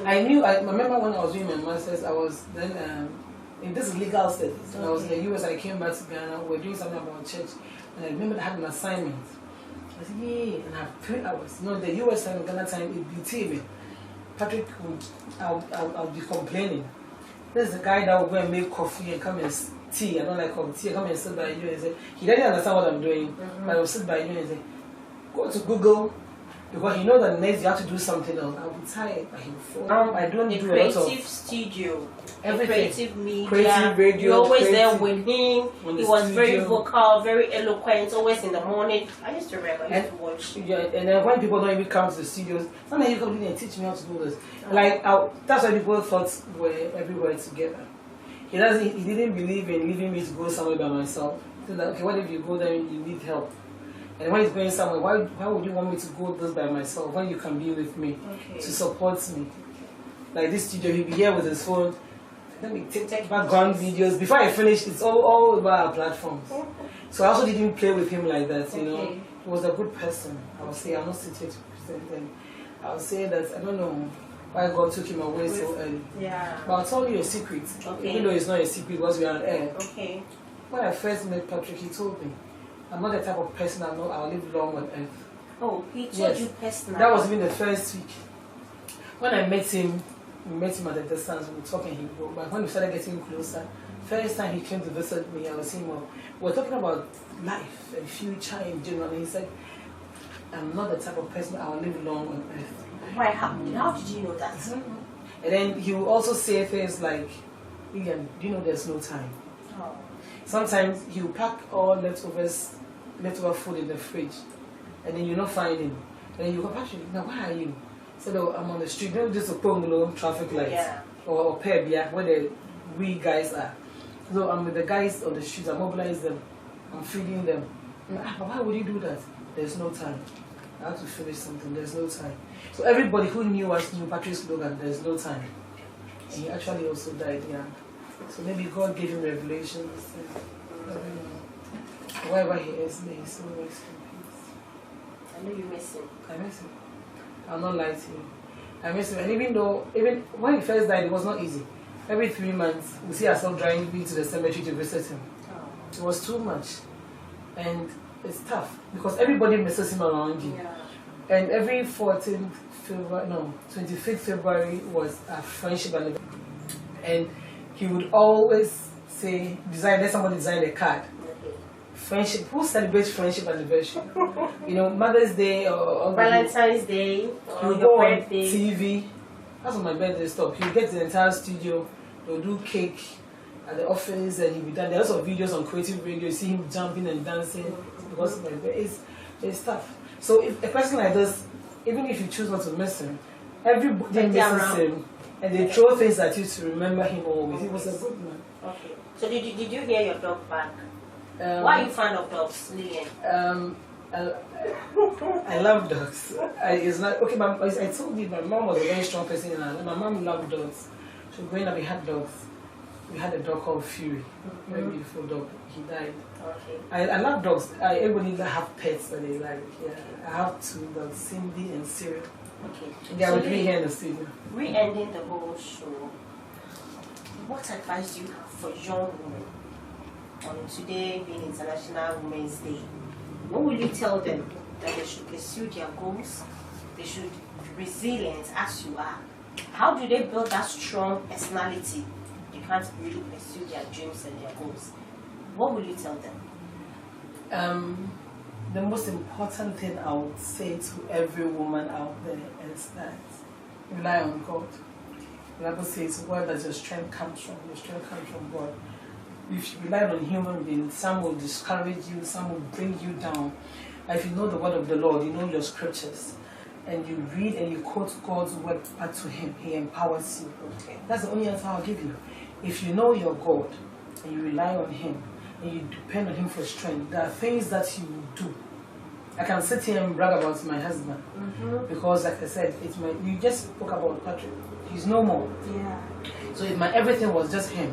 I remember when I was doing my master's, I was then in this legal studies. When I was in the US, I came back to Ghana. We were doing something about church, and I remember I had an assignment. I said, "Yay!" And I have 3 hours. No, the US time, Ghana time, it be TV. Patrick would, I'll be complaining. There's a guy that will go and make coffee and come and tea. I don't like coffee. Tea. Come and sit by you and say, he doesn't understand what I'm doing, but I will sit by you and say, go to Google, because he knows that next you have to do something else. I'll be tired, but he'll fall. I don't do a lot of creative studio, everything. creative media, creative radio. you're always there with him. He was studio. very vocal, very eloquent, always in the morning. I used to remember, I used to watch. Yeah, and then when people don't even come to the studios, sometimes you come in and teach me how to do this. Like that's why people thought we're everywhere together. He didn't believe in leaving me to go somewhere by myself. So that, okay, what if you go there and you need help? And when he's going somewhere, why would you want me to go this by myself when you can be with me to support me? Like this studio, he'll be here with his phone. Let me take background videos. Before I finish, it's all over our platforms. So I also didn't play with him like that, you know. He was a good person. I would say, I'm not sitting to present him. I would say that I don't know why God took him away so early. Yeah. But I'll tell you a secret. Even though it's not a secret because we are on air. Okay. When I first met Patrick, he told me, I'm not the type of person I know I'll live long on earth. Oh, he told you personally? That was even the first week. When I met him, we met him at a distance, we were talking, he go. But when we started getting closer, first time he came to visit me, I was saying, well, we were talking about life and future in general. And he said, I'm not the type of person I'll live long on earth. Why? How did you know that? And then he will also say things like, Lilian, do you know there's no time? Oh. Sometimes he will pack all leftover food in the fridge, and then you're not finding. And then you go, Patrick, now where are you? So oh, I'm on the street, maybe just a Pongolo traffic light, or Pebia, where we guys are. So I'm with the guys on the streets, I mobilize them, I'm feeding them. But why would you do that? There's no time. I have to finish something, there's no time. So everybody who knew us knew Patrick's slogan, there's no time. And he actually also died young. So maybe God gave him revelations. Wherever he is, may he so rest in peace. I know you miss him. I miss him. I'll not lie to you. I miss him. And even when he first died, it was not easy. Every 3 months, we see ourselves driving to the cemetery to visit him. It was too much. And it's tough because everybody misses him around you. Yeah. And every 25th February was a friendship anniversary. And he would always say, let somebody design a card. Friendship, who celebrates friendship anniversary? You know, Mother's Day or Valentine's Day or you go on TV. That's when my birthday stopped. He'll get the entire studio, they'll do cake at the office, and he'll be done. There's lots of videos on creative radio, you see him jumping and dancing because of my birthday. It's tough. So if a person like this, even if you choose not to miss him, everybody misses him. And they throw things at you to remember him always. He was a good man. Okay. So did you hear your dog back? Why are you fond of dogs, Lilian? I love dogs. It's not okay. I told you my mom was a very strong person in her life. My mom loved dogs. So growing up, we had dogs. We had a dog called Fury, very beautiful dog. He died. Okay. I love dogs. Everybody have pets that they like. Yeah, I have 2 dogs, Cindy and Cyril. Okay. They are with me here in the studio. We're ending the whole show. What advice do you have for young women on today being International Women's Day? What will you tell them? That they should pursue their goals, they should be resilient as you are. How do they build that strong personality? They can't really pursue their dreams and their goals. What will you tell them? The most important thing I would say to every woman out there is that rely on God. The Bible says, where does your strength come from? Your strength comes from God. If you rely on human beings, some will discourage you, some will bring you down. If you know the word of the Lord, you know your scriptures, and you read and you quote God's word back to Him, He empowers you. Okay. That's the only answer I'll give you. If you know your God and you rely on Him and you depend on Him for strength, there are things that you will do. I can sit here and brag about my husband because, like I said, you just spoke about Patrick. He's no more. Yeah. So if my everything was just him,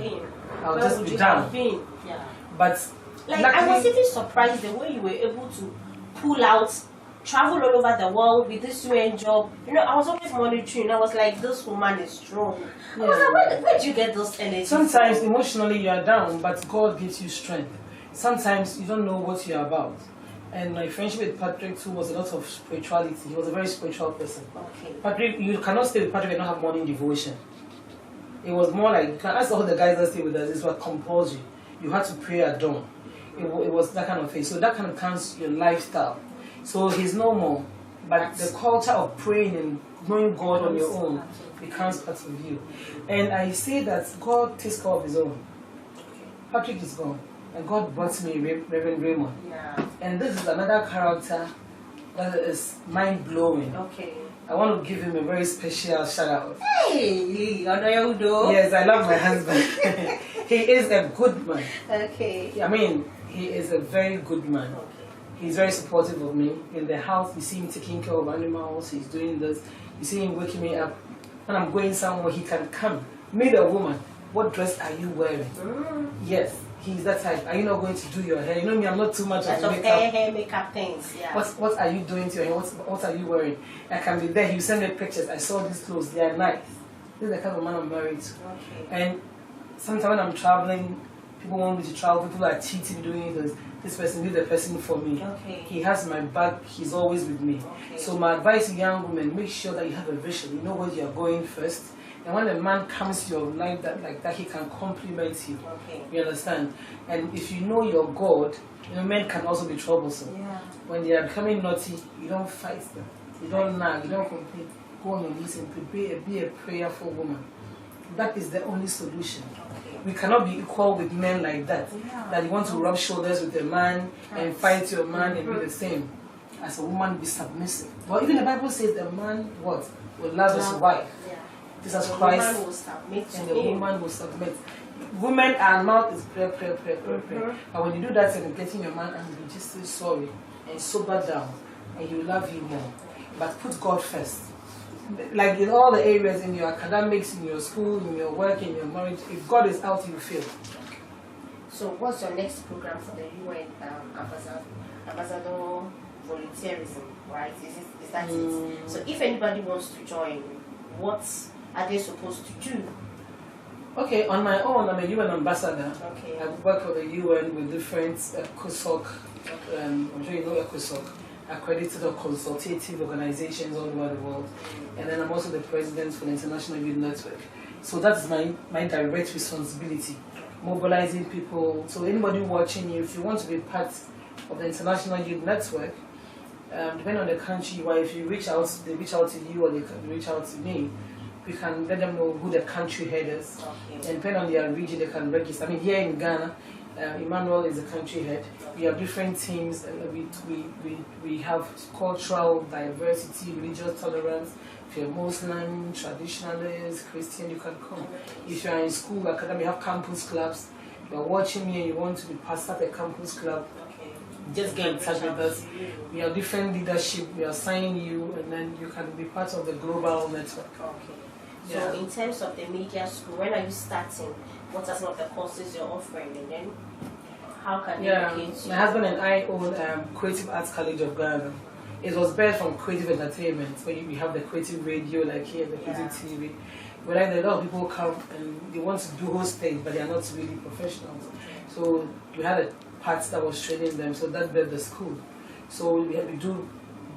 I'll Where just would be you down. have been? Yeah. But like, luckily, I was even surprised the way you were able to pull out, travel all over the world with this UN job. You know, I was always monitoring. I was like, this woman is strong. Yeah. I was like, where did you get those energy? Sometimes emotionally you are down, but God gives you strength. Sometimes you don't know what you're about. And my friendship with Patrick too was a lot of spirituality. He was a very spiritual person. Okay. Patrick, you cannot stay with Patrick and not have morning devotion. It was more like, you can ask all the guys that stay with us, it was compulsory. You had to pray at dawn. It was that kind of thing. So that kind of counts your lifestyle. So he's no more. But the culture of praying and knowing God on your own becomes part of you. And I say that God takes care of His own. Patrick is gone. And God brought me Reverend Raymond. Yeah. And this is another character that is mind-blowing. Okay. I want to give him a very special shout-out. Hey, Addo. Yes, I love my husband. He is a good man. Okay. I mean, he is a very good man. Okay. He's very supportive of me. In the house, you see him taking care of animals. He's doing this. You see him waking me up. When I'm going somewhere, he can come. Meet a woman. What dress are you wearing? Yes. He's that type. Are you not going to do your hair? You know me, I'm not too much of makeup. Hair, makeup things. Yeah. What are you doing to your hair? What are you wearing? I can be there. He will send me pictures. I saw these clothes. They are nice. This is the kind of man I'm married to. Okay. And sometimes when I'm traveling, people want me to travel. People are cheating, doing this. This person is the person for me. Okay. He has my back. He's always with me. Okay. So my advice to young women, make sure that you have a vision. You know where you are going first. And when a man comes to your life like that, he can compliment you. Okay. You understand? And if you know your God, you know, men can also be troublesome. Yeah. When they are becoming naughty, you don't fight them. You don't nag, you don't complain. Go on your knees and be a prayerful woman. That is the only solution. Okay. We cannot be equal with men like that. Yeah. That you want to rub shoulders with a man and fight your man and be the same. As a woman, be submissive. But even the Bible says a man, what? Will love his wife. Yeah. Jesus The Christ, woman will submit to and the him. woman will submit. Women, our mouth is prayer. But when you do that and getting your man angry, just say sorry and sober down, and he will love you more. But put God first. Like in all the areas, in your academics, in your school, in your work, in your marriage, if God is out, you fail. So, what's your next program for the UN Ambassador Volunteerism? Right? Is that it? So, if anybody wants to join, what are they supposed to do? Okay, on my own, I'm a UN ambassador. Okay. I work for the UN with different COSOC, I'm sure you know COSOC, accredited or consultative organizations all over the world. And then I'm also the president for the International Youth Network. So that's my direct responsibility, mobilizing people. So anybody watching you, if you want to be part of the International Youth Network, depending on the country you are, if you reach out, they reach out to you or they can reach out to me, we can let them know who the country head is. Okay. And depending on their region, they can register. I mean, here in Ghana, Emmanuel is the country head. We have different teams, and we have cultural diversity, religious tolerance. If you're Muslim, traditionalist, Christian, you can come. If you're in school, academy, we have campus clubs. You're watching me and you want to be part of a campus club, just get in touch with us. We have different leadership, we assign you, and then you can be part of the global network. Okay. Yeah. So in terms of the media school, when are you starting? What are some of the courses you're offering, and then how can you locate you? My husband and I own Creative Arts College of Ghana. It was birthed from creative entertainment, where we have the creative radio, like here, the creative TV. But like a lot of people come and they want to do whole stage, but they are not really professionals. So we had a part that was training them, so that built the school. So we do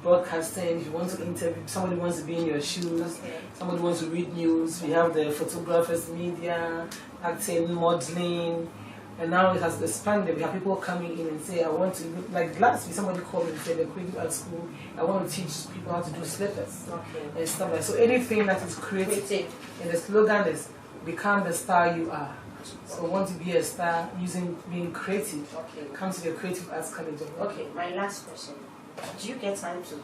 broadcasting. If you want to interview, somebody wants to be in your shoes, somebody wants to read news. We have the photographers, media, acting, modeling, and now it has expanded. We have people coming in and say, I want to, like last week somebody called me and said, the creative art school, I want to teach people how to do slippers and stuff like that. So anything that is creative, and the slogan is, become the star you are. So want to be a star using being creative. Come to the Creative Arts College. Okay, my last question. do you get time to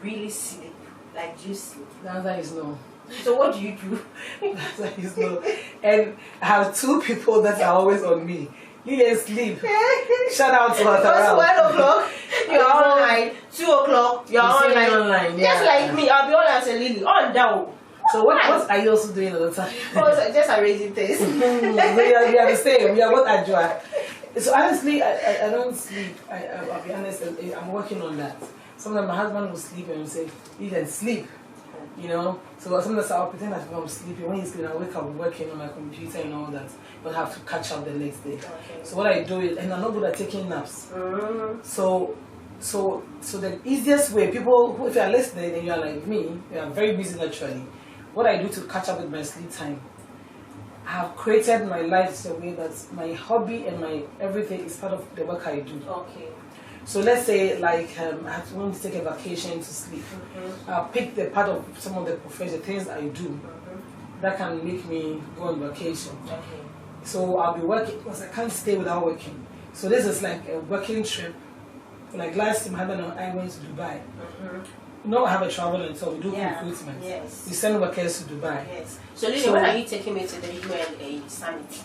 really sleep? Like, do you sleep? The answer is no. So what do you do? The answer is no. And I have two people that are always on me. Lilian sleep. Shout out to her. Because 1 o'clock, you're online. 2 o'clock, you're online. Yeah. Just like me, I'll be online and Lily. On down. So what are you also doing all the time? Oh, just arranging things. We are the same. We are what Adwoa. So honestly, I don't sleep. I'll be honest, I'm working on that. Sometimes my husband will sleep and will say, you can sleep. You know? So sometimes I'll pretend that I'm sleeping. When he's sleeping, I wake up working on my computer and all that. But I have to catch up the next day. Okay. So what I do is, and I'm not good at taking naps. So the easiest way, people, if you are listening and you are like me, you are very busy naturally, what I do to catch up with my sleep time, I have created my life in a way that my hobby and my everything is part of the work I do. Okay. So let's say like I have to want to take a vacation to sleep. I'll pick the part of some of the professional things I do that can make me go on vacation. Okay. So I'll be working because I can't stay without working. So this is like a working trip. Like last time, my husband and I went to Dubai. You know, I have a travel and so we do recruitment. Yes. We send workers to Dubai. Yes. So Lilian, when are you taking me to the UN summit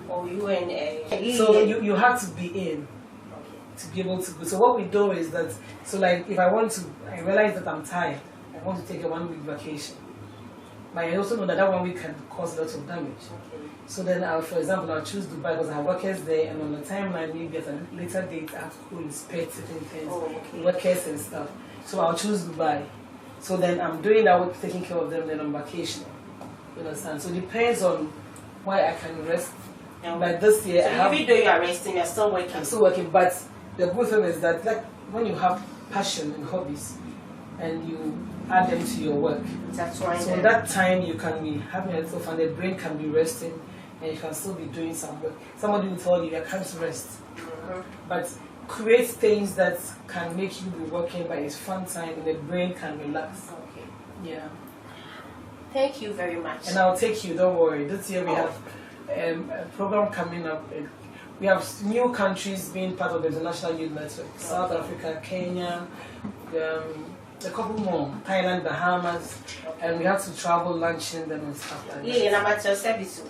or UN? So you have to be in to be able to go. So what we do is that, so like if I want to, I realize that I'm tired, I want to take a 1 week vacation. But I also know that that 1 week can cause lots of damage. Okay. So then, for example, I'll choose Dubai because I have workers there, and on the timeline, maybe at a later date, I have to go inspect certain things, workers and stuff. So I'll choose Dubai. So then I'm doing that work, taking care of them, then I'm vacationing. You understand? So it depends on why I can rest. But this year, so even though you are resting, you're still working. I'm still working, but the good thing is that like when you have passion and hobbies, and you add them to your work, so in that time you can be having a little fun. The brain can be resting, and you can still be doing some work. Somebody will tell you, I can't rest. But create things that can make you be working, but it's fun time and the brain can relax. Okay. Yeah. Thank you very much. And I'll take you, don't worry. This year we have a program coming up. We have new countries being part of the International Youth Network. South Africa, Kenya, a couple more, Thailand, Bahamas, and we have to travel, luncheon them and stuff like that. Yeah, and I'm at your service.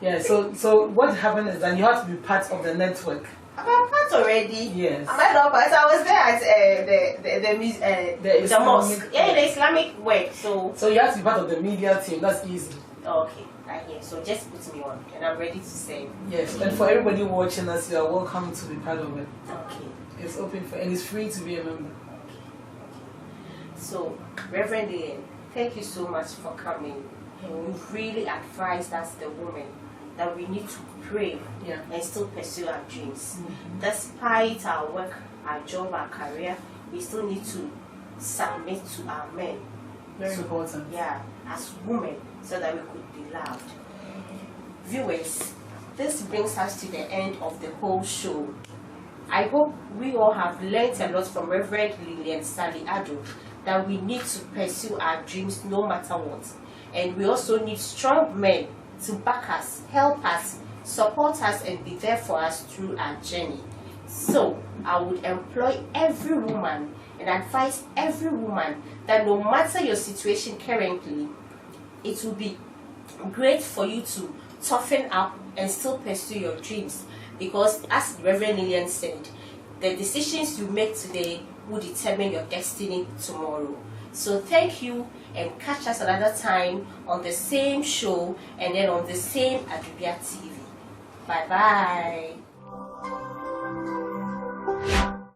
Yeah, so what happened is that you have to be part of the network. Am I part already? Yes. Am I not part? I was there at the mosque. Yeah, the Islamic work. So you have to be part of the media team. That's easy. Okay, I hear. So just put me on, and I'm ready to serve. Yes, and for everybody watching us, you are welcome to be part of it. Okay. It's open for, and it's free to be a member. So, Reverend Lilian, thank you so much for coming. You've really advised us, the women, that we need to pray and still pursue our dreams. Despite our work, our job, our career, we still need to submit to our men. Very important. Yeah, as women, so that we could be loved. Viewers, this brings us to the end of the whole show. I hope we all have learned a lot from Reverend Lilian Addo, that we need to pursue our dreams no matter what. And we also need strong men to back us, help us, support us, and be there for us through our journey. So, I would employ every woman and advise every woman that no matter your situation currently, it will be great for you to toughen up and still pursue your dreams. Because as Reverend Lilian said, the decisions you make today will determine your destiny tomorrow. So thank you, and catch us another time on the same show and then on the same Adubia TV. Bye bye.